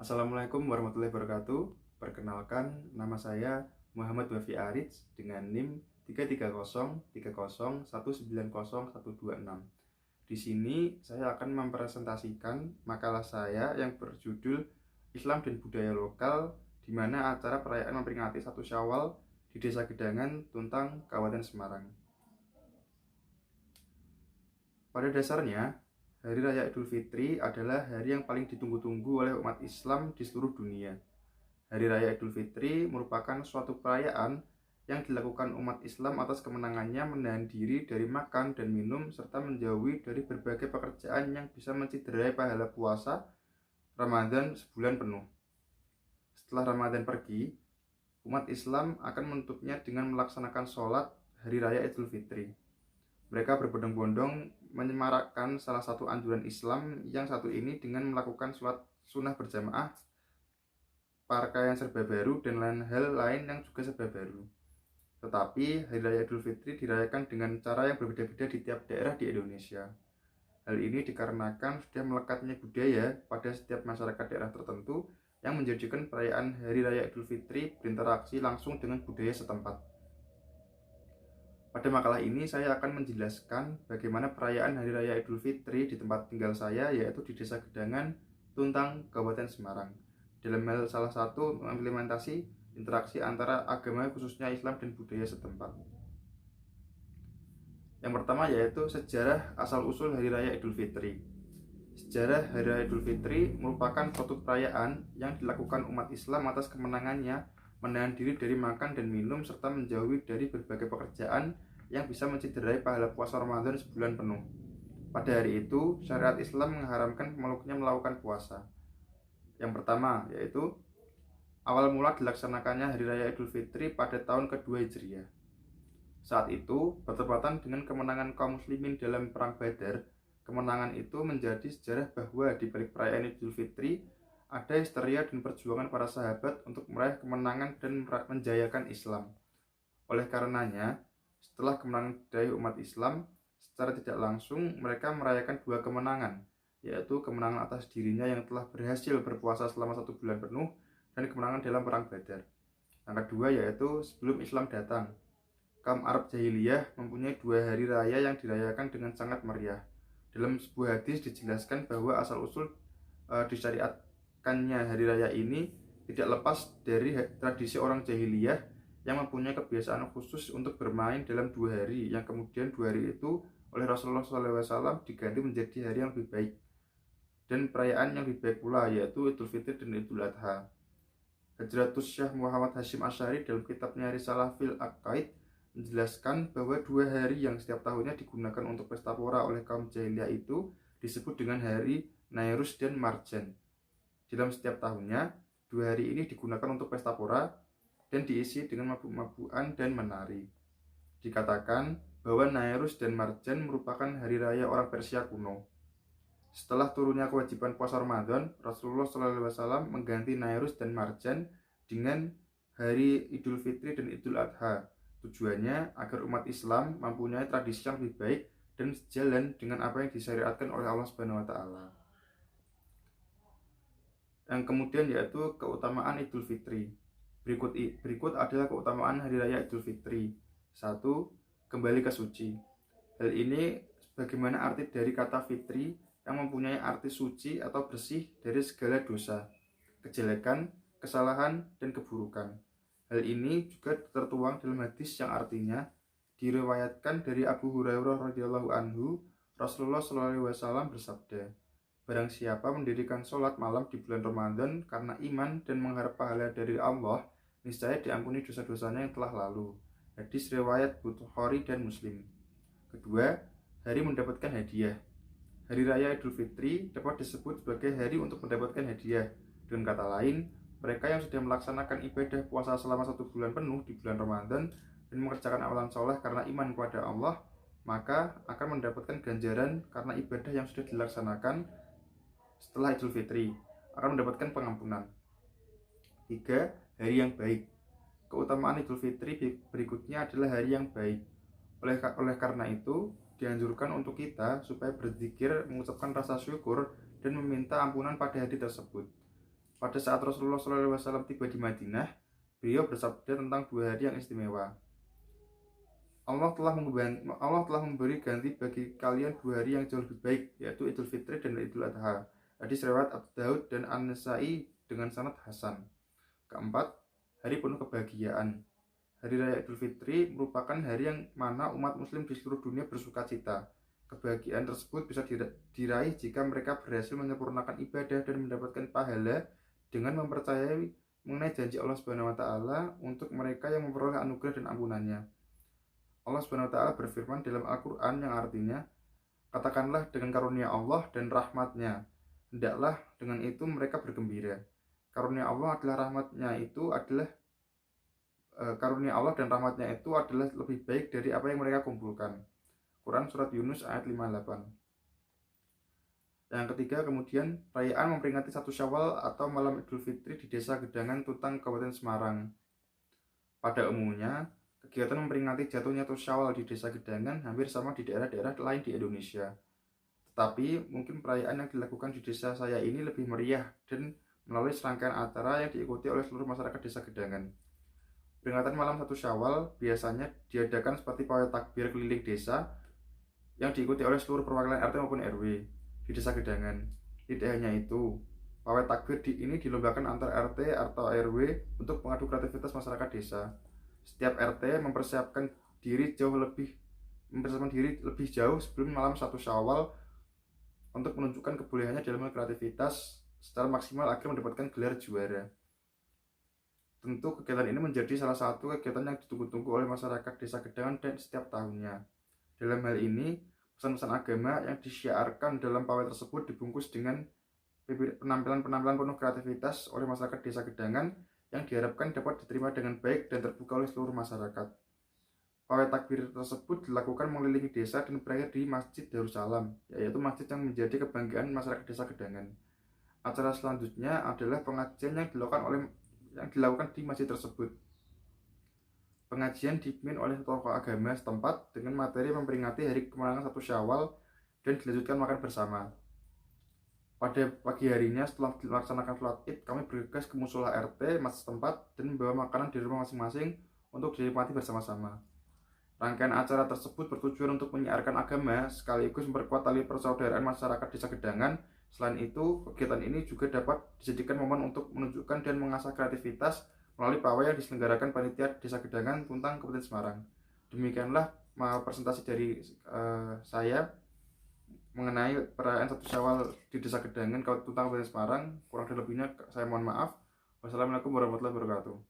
Assalamualaikum warahmatullahi wabarakatuh. Perkenalkan, nama saya Muhammad Wafi Arits dengan NIM 33030190126. Di sini saya akan mempresentasikan makalah saya yang berjudul Islam dan Budaya Lokal, di mana acara perayaan memperingati 1 Syawal di Desa Gedangan, Tuntang, Kabupaten Semarang. Pada dasarnya, Hari Raya Idul Fitri adalah hari yang paling ditunggu-tunggu oleh umat Islam di seluruh dunia. Hari Raya Idul Fitri merupakan suatu perayaan yang dilakukan umat Islam atas kemenangannya menahan diri dari makan dan minum serta menjauhi dari berbagai pekerjaan yang bisa menciderai pahala puasa Ramadan sebulan penuh. Setelah Ramadan pergi, umat Islam akan menutupnya dengan melaksanakan sholat Hari Raya Idul Fitri. Mereka berbondong-bondong menyemarakkan salah satu anjuran Islam yang satu ini dengan melakukan sholat sunnah berjamaah, pakaian serba baru, dan hal lain yang juga serba baru. Tetapi Hari Raya Idul Fitri dirayakan dengan cara yang berbeda-beda di tiap daerah di Indonesia. Hal ini dikarenakan sudah melekatnya budaya pada setiap masyarakat daerah tertentu yang menjadikan perayaan Hari Raya Idul Fitri berinteraksi langsung dengan budaya setempat. Pada makalah ini saya akan menjelaskan bagaimana perayaan Hari Raya Idul Fitri di tempat tinggal saya, yaitu di Desa Gedangan, Tuntang, Kabupaten Semarang, dalam hal salah satu mengimplementasi interaksi antara agama khususnya Islam dan budaya setempat. Yang pertama yaitu sejarah asal-usul Hari Raya Idul Fitri. Sejarah Hari Raya Idul Fitri merupakan suatu perayaan yang dilakukan umat Islam atas kemenangannya menahan diri dari makan dan minum serta menjauhi dari berbagai pekerjaan yang bisa menciderai pahala puasa Ramadan sebulan penuh. Pada hari itu, syariat Islam mengharamkan pemeluknya melakukan puasa. Yang pertama yaitu awal mula dilaksanakannya Hari Raya Idul Fitri pada tahun kedua Hijriah. Saat itu bertepatan dengan kemenangan kaum muslimin dalam perang Badar. Kemenangan itu menjadi sejarah bahwa di balik perayaan Idul Fitri ada histeria dan perjuangan para sahabat untuk meraih kemenangan dan menjayakan Islam. Oleh karenanya, setelah kemenangan dari umat Islam, secara tidak langsung mereka merayakan dua kemenangan, yaitu kemenangan atas dirinya yang telah berhasil berpuasa selama 1 bulan penuh dan kemenangan dalam perang Badar. Yang kedua yaitu sebelum Islam datang. Kaum Arab Jahiliyah mempunyai 2 hari raya yang dirayakan dengan sangat meriah. Dalam sebuah hadis dijelaskan bahwa asal-usul disyariatkannya hari raya ini tidak lepas dari tradisi orang jahiliyah yang mempunyai kebiasaan khusus untuk bermain dalam 2 hari, yang kemudian 2 hari itu oleh Rasulullah SAW diganti menjadi hari yang lebih baik dan perayaan yang lebih baik pula, yaitu Idul Fitri dan Idul Adha. Hajratus Syekh Muhammad Hashim Asy'ari dalam kitabnya Risalah fil Aqaid menjelaskan bahwa 2 hari yang setiap tahunnya digunakan untuk pesta pora oleh kaum jahiliyah itu disebut dengan hari Nairus dan Marjan. Dalam setiap tahunnya, 2 hari ini digunakan untuk pesta pora dan diisi dengan mabuk-mabukan dan menari. Dikatakan bahwa Nairus dan Marjan merupakan hari raya orang Persia kuno. Setelah turunnya kewajiban puasa Ramadan, Rasulullah SAW mengganti Nairus dan Marjan dengan hari Idul Fitri dan Idul Adha. Tujuannya agar umat Islam mempunyai tradisi yang lebih baik dan sejalan dengan apa yang disyariatkan oleh Allah Subhanahu wa taala. Yang kemudian yaitu keutamaan Idul Fitri. Berikut adalah keutamaan Hari Raya Idul Fitri. 1. Kembali ke suci. Hal ini sebagaimana arti dari kata fitri yang mempunyai arti suci atau bersih dari segala dosa, kejelekan, kesalahan, dan keburukan. Hal ini juga tertuang dalam hadis yang artinya diriwayatkan dari Abu Hurairah radhiyallahu anhu, Rasulullah SAW bersabda, barang siapa mendirikan sholat malam di bulan Ramadan karena iman dan mengharap pahala dari Allah, niscaya diampuni dosa-dosanya yang telah lalu. Hadis riwayat Bukhari dan Muslim. Kedua, hari mendapatkan hadiah. Hari Raya Idul Fitri dapat disebut sebagai hari untuk mendapatkan hadiah. Dengan kata lain, mereka yang sudah melaksanakan ibadah puasa selama 1 bulan penuh di bulan Ramadan dan mengerjakan amalan soleh karena iman kepada Allah, maka akan mendapatkan ganjaran karena ibadah yang sudah dilaksanakan setelah Idul Fitri, akan mendapatkan pengampunan. 3. Hari yang baik. Keutamaan Idul Fitri berikutnya adalah hari yang baik. Oleh karena itu, dianjurkan untuk kita supaya berzikir, mengucapkan rasa syukur, dan meminta ampunan pada hari tersebut. Pada saat Rasulullah SAW tiba di Madinah, beliau bersabda tentang 2 hari yang istimewa. Allah telah memberi ganti bagi kalian 2 hari yang jauh lebih baik, yaitu Idul Fitri dan Idul Adha. Hadis riwayat Abu Daud dan An-Nasai dengan sanad hasan. Keempat, hari penuh kebahagiaan. Hari Raya Idul Fitri merupakan hari yang mana umat muslim di seluruh dunia bersuka cita. Kebahagiaan tersebut bisa diraih jika mereka berhasil menyempurnakan ibadah dan mendapatkan pahala dengan mempercayai mengenai janji Allah Subhanahu wa taala untuk mereka yang memperoleh anugerah dan ampunannya. Allah Subhanahu wa taala berfirman dalam Al-Qur'an yang artinya, katakanlah dengan karunia Allah dan rahmatnya, hendaklah dengan itu mereka bergembira. Karunia Allah dan rahmatnya itu adalah lebih baik dari apa yang mereka kumpulkan. Quran Surat Yunus ayat 58. Yang ketiga, kemudian perayaan memperingati 1 Syawal atau malam Idul Fitri di Desa Gedangan, Tutang, Kabupaten Semarang. Pada umumnya, kegiatan memperingati jatuhnya 1 Syawal di Desa Gedangan hampir sama di daerah-daerah lain di Indonesia. Tetapi mungkin perayaan yang dilakukan di desa saya ini lebih meriah dan melalui serangkaian acara yang diikuti oleh seluruh masyarakat Desa Gedangan. Peringatan malam 1 Syawal biasanya diadakan seperti pawai takbir keliling desa yang diikuti oleh seluruh perwakilan RT maupun RW di Desa Gedangan. Tidak hanya itu, pawai takbir ini dilombakan antar RT atau RW untuk mengadu kreativitas masyarakat desa. Setiap RT mempersiapkan diri lebih jauh sebelum malam 1 Syawal untuk menunjukkan kebolehannya dalam kreativitas secara maksimal agar mendapatkan gelar juara. Tentu kegiatan ini menjadi salah satu kegiatan yang ditunggu-tunggu oleh masyarakat Desa Gedangan dan setiap tahunnya. Dalam hal ini, pesan-pesan agama yang disiarkan dalam pawai tersebut dibungkus dengan penampilan-penampilan penuh kreativitas oleh masyarakat Desa Gedangan yang diharapkan dapat diterima dengan baik dan terbuka oleh seluruh masyarakat. Pawai takbir tersebut dilakukan mengelilingi desa dan berakhir di Masjid Darussalam, yaitu masjid yang menjadi kebanggaan masyarakat Desa Gedangan. Acara selanjutnya adalah pengajian yang dilakukan di masjid tersebut. Pengajian dipimpin oleh tokoh agama setempat dengan materi memperingati hari kemenangan 1 Syawal dan dilanjutkan makan bersama. Pada pagi harinya setelah dilaksanakan sholat Id, kami bergegas ke musola RT masjid setempat dan membawa makanan di rumah masing-masing untuk dinikmati bersama-sama. Rangkaian acara tersebut bertujuan untuk menyiarkan agama sekaligus memperkuat tali persaudaraan masyarakat Desa Gedangan. Selain itu, kegiatan ini juga dapat dijadikan momen untuk menunjukkan dan mengasah kreativitas melalui pawai yang diselenggarakan panitia Desa Gedangan, Tuntang, Kabupaten Semarang. Demikianlah presentasi dari saya mengenai perayaan 1 Syawal di Desa Gedangan, Tuntang, Kabupaten Semarang. Kurang lebihnya saya mohon maaf. Wassalamualaikum warahmatullahi wabarakatuh.